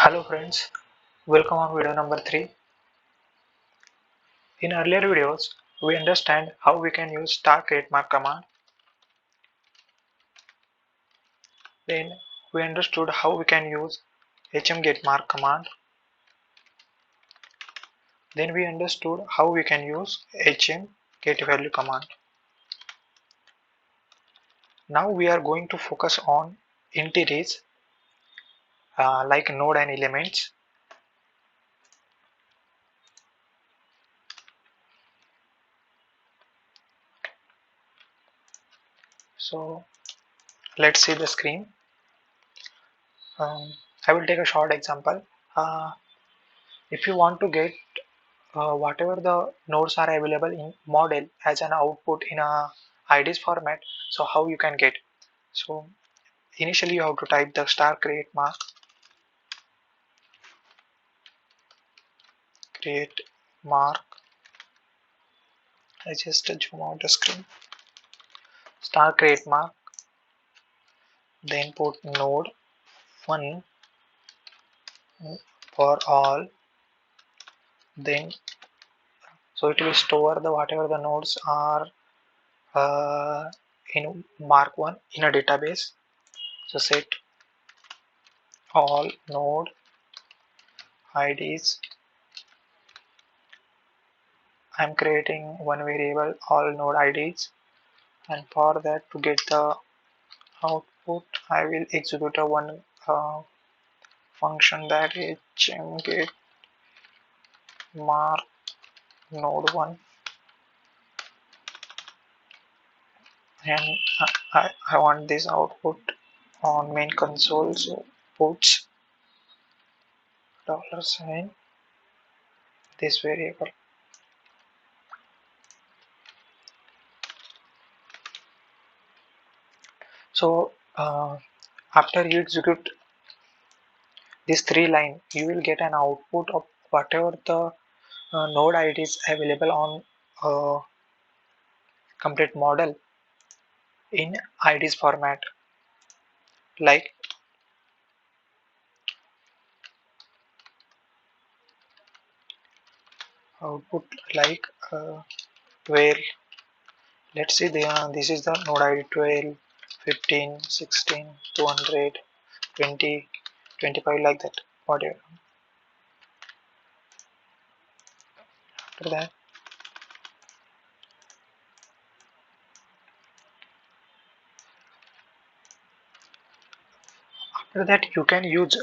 Hello friends, welcome on video number 3. In earlier videos, we understand how we can use star create mark command. Then we understood how we can use get mark command. Then we understood how we can use get value command. Now we are going to focus on entities like node and elements. So let's see the screen. I will take a short example. If you want to get whatever the nodes are available in model as an output in a IDs format, so how you can get? So initially you have to type the star create mark I just zoom out the screen. Star create mark, then put node 1 for all, then so it will store the whatever the nodes are in mark 1 in a database. So set all node IDs. I'm creating one variable all node IDs, and for that, to get the output, I will execute a one function, that is get mark node 1, and I want this output on main console. So puts $sign this variable. So after you execute these 3 lines, you will get an output of whatever the node ID is available on complete model in IDs format, like output like 12. Let's see this is the node ID 12, 15, 16, 200, 20, 25, like that, whatever. After that you can use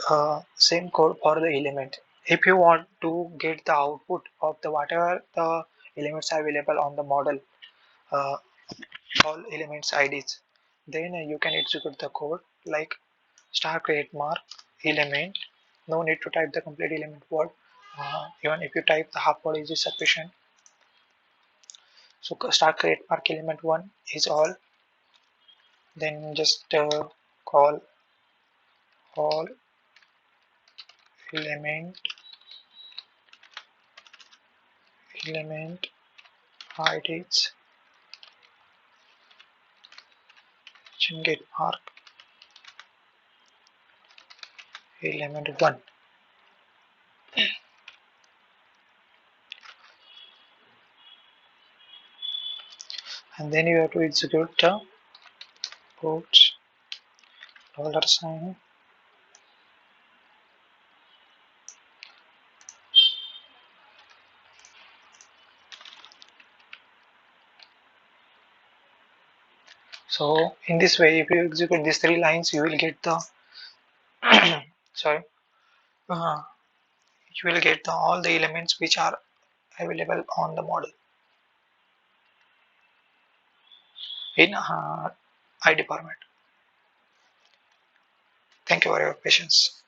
same code for the element. If you want to get the output of the whatever the elements are available on the model, uh, all elements IDs, then you can execute the code like star create mark element. No need to type the complete element word. Even if you type the half word is sufficient. So star create mark element 1 is all. Then just call all element IDs get mark element 1, and then you have to execute the puts $sign. So in this way, if you execute these 3 lines, you will get the sorry, uh, you will get all the elements which are available on the model in ID format. Thank you for your patience.